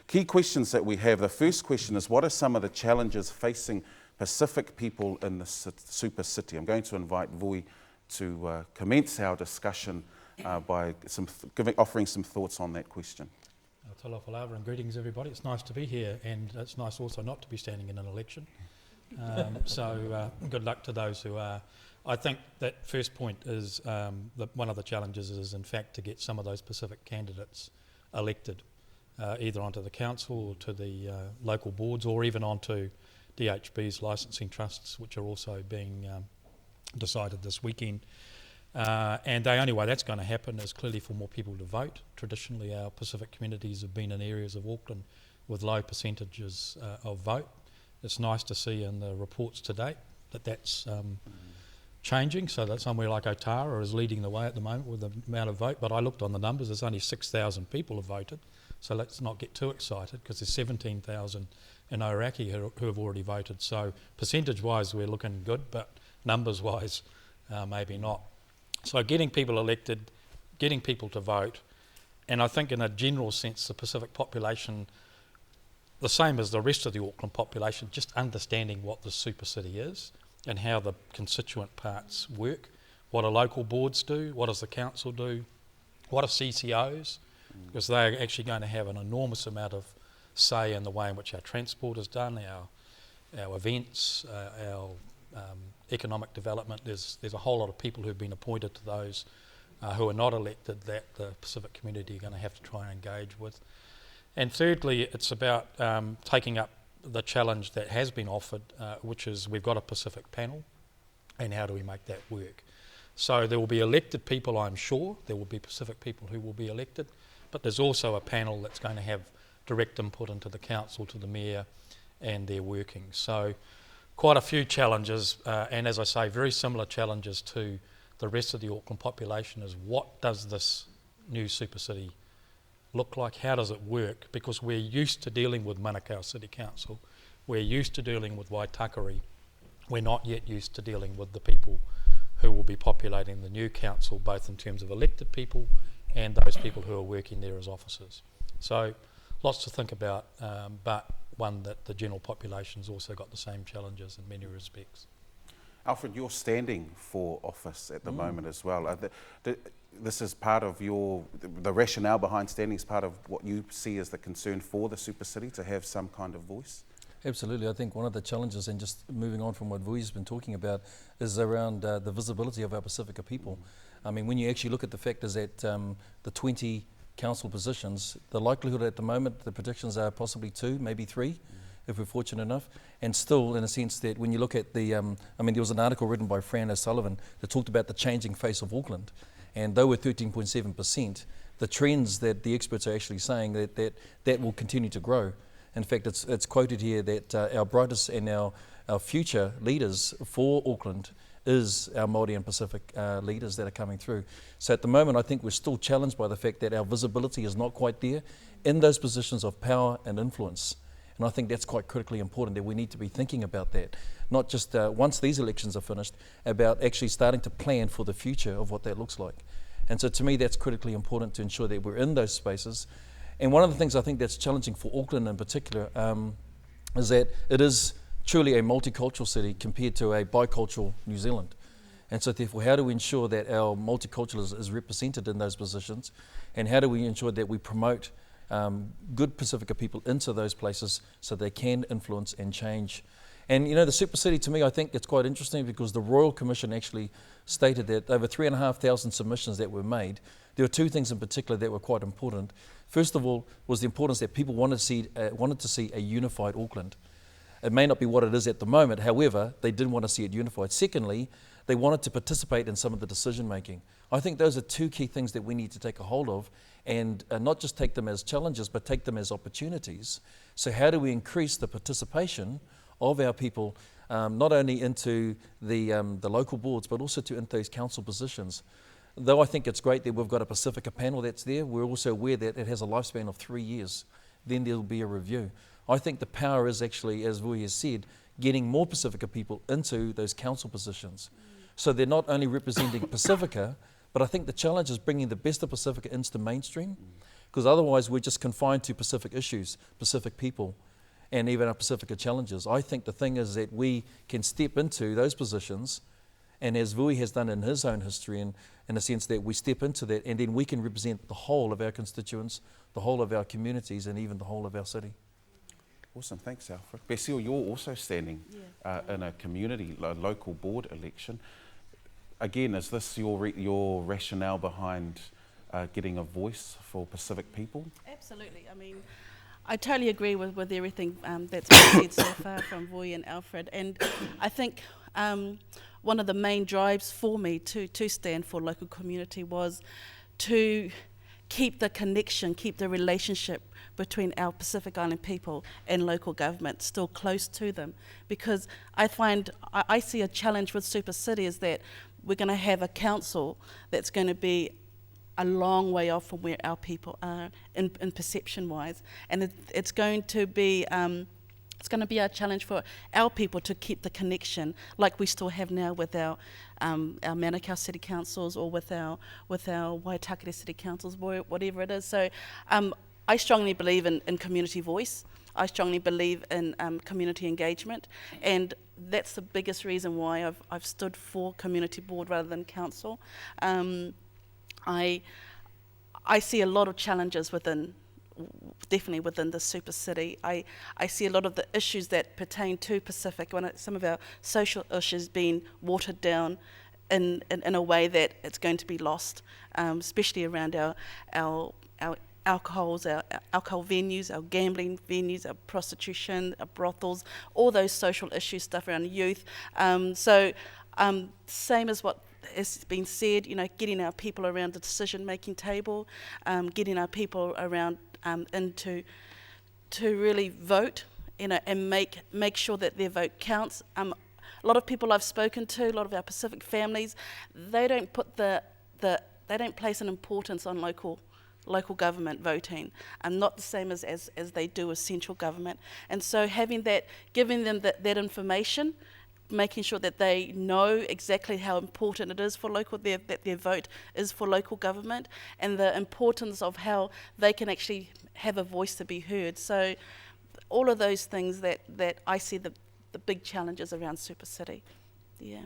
key questions that we have. The first question is, what are some of the challenges facing Pacific people in the super city? I'm going to invite Vui to commence our discussion by offering some thoughts on that question. Talofa lava and greetings everybody. It's nice to be here, and it's nice also not to be standing in an election. So good luck to those who are. I think that first point is one of the challenges is in fact to get some of those Pacific candidates elected, either onto the council or to the local boards, or even onto DHB's licensing trusts, which are also being decided this weekend. And the only way that's going to happen is clearly for more people to vote. Traditionally, our Pacific communities have been in areas of Auckland with low percentages of vote. It's nice to see in the reports to date that that's changing, so that somewhere like Otara is leading the way at the moment with the amount of vote. But I looked on the numbers, there's only 6,000 people have voted, so let's not get too excited, because there's 17,000 in Oiraki who have already voted. So percentage-wise we're looking good, but numbers-wise maybe not. So getting people elected, getting people to vote, and I think in a general sense the Pacific population, the same as the rest of the Auckland population, just understanding what the super city is and how the constituent parts work, what do local boards do, what does the council do, what are CCOs, because they're actually going to have an enormous amount of say in the way in which our transport is done, our events, our economic development. There's a whole lot of people who've been appointed to those who are not elected that the Pacific community are going to have to try and engage with. And thirdly, it's about taking up the challenge that has been offered, which is we've got a Pacific panel, and how do we make that work? So there will be elected people, I'm sure. There will be Pacific people who will be elected, but there's also a panel that's going to have direct input into the council, to the mayor, and their working. So quite a few challenges, and as I say, very similar challenges to the rest of the Auckland population, is what does this new super city look like? How does it work? Because we're used to dealing with Manukau City Council, we're used to dealing with Waitakere, we're not yet used to dealing with the people who will be populating the new council, both in terms of elected people and those people who are working there as officers. So lots to think about, but one that the general population's also got the same challenges in many respects. Alfred, you're standing for office at the moment as well. This is part of the rationale behind standing is part of what you see as the concern for the super city, to have some kind of voice? Absolutely. I think one of the challenges, and just moving on from what Vui's been talking about, is around the visibility of our Pacifica people. I mean, when you actually look at the factors that the 20 council positions, the likelihood at the moment, the predictions are possibly 2, maybe 3, if we're fortunate enough. And still, in a sense that when you look at the, I mean, there was an article written by Fran O'Sullivan that talked about the changing face of Auckland. And though we're 13.7%, the trends that the experts are actually saying that will continue to grow. In fact, it's quoted here that our brightest and our future leaders for Auckland is our Māori and Pacific leaders that are coming through. So at the moment, I think we're still challenged by the fact that our visibility is not quite there in those positions of power and influence. And I think that's quite critically important, that we need to be thinking about that, not just once these elections are finished, about actually starting to plan for the future of what that looks like. And so to me, that's critically important, to ensure that we're in those spaces. And one of the things I think that's challenging for Auckland in particular is that it is truly a multicultural city compared to a bicultural New Zealand. And so therefore, how do we ensure that our multiculturalism is represented in those positions? And how do we ensure that we promote good Pacifica people into those places so they can influence and change? And you know, the super city, to me, I think it's quite interesting, because the Royal Commission actually stated that over 3,500 submissions that were made, there were 2 things in particular that were quite important. First of all was the importance that people wanted to see a unified Auckland. It may not be what it is at the moment, however, they did want to see it unified. Secondly, they wanted to participate in some of the decision making. I think those are 2 key things that we need to take a hold of, and not just take them as challenges, but take them as opportunities. So how do we increase the participation of our people, not only into the local boards, but also into those council positions? Though I think it's great that we've got a Pacifica panel that's there, we're also aware that it has a lifespan of 3 years. Then there'll be a review. I think the power is actually, as Vui has said, getting more Pacifica people into those council positions. So they're not only representing Pacifica, but I think the challenge is bringing the best of Pacifica into the mainstream, Because otherwise we're just confined to Pacific issues, Pacific people, and even our Pacifica challenges. I think the thing is that we can step into those positions, and as Vui has done in his own history, and in the sense that we step into that, and then we can represent the whole of our constituents, the whole of our communities, and even the whole of our city. Awesome, thanks Alfred. Basile, you're also standing in a community, local board election. Again, is this your rationale behind getting a voice for Pacific people? Absolutely. I mean, I totally agree with everything that's been said so far from Vui and Alfred. And I think one of the main drives for me to stand for local community was to keep the connection, keep the relationship between our Pacific Island people and local government still close to them. Because I see a challenge with Super City is that we're going to have a council that's going to be a long way off from where our people are in perception-wise, and it's going to be our challenge for our people to keep the connection like we still have now with our Manukau City Councils or with our Waitakere City Councils, whatever it is. So I strongly believe in community voice. I strongly believe in community engagement, and that's the biggest reason why I've stood for community board rather than council. I see a lot of challenges definitely within the super city. I see a lot of the issues that pertain to Pacific, some of our social issues being watered down in a way that it's going to be lost, especially around our alcohol venues, our gambling venues, our prostitution, our brothels, all those social issue stuff around youth. Same as what has been said, getting our people around the decision-making table, getting our people around to really vote, and make sure that their vote counts. A lot of people I've spoken to, a lot of our Pacific families, they don't put they don't place an importance on local government voting, not the same as they do with central government. And so having that, giving them that information, making sure that they know exactly how important it is for that their vote is for local government, and the importance of how they can actually have a voice to be heard. So all of those things that I see the big challenges around Super City. Yeah.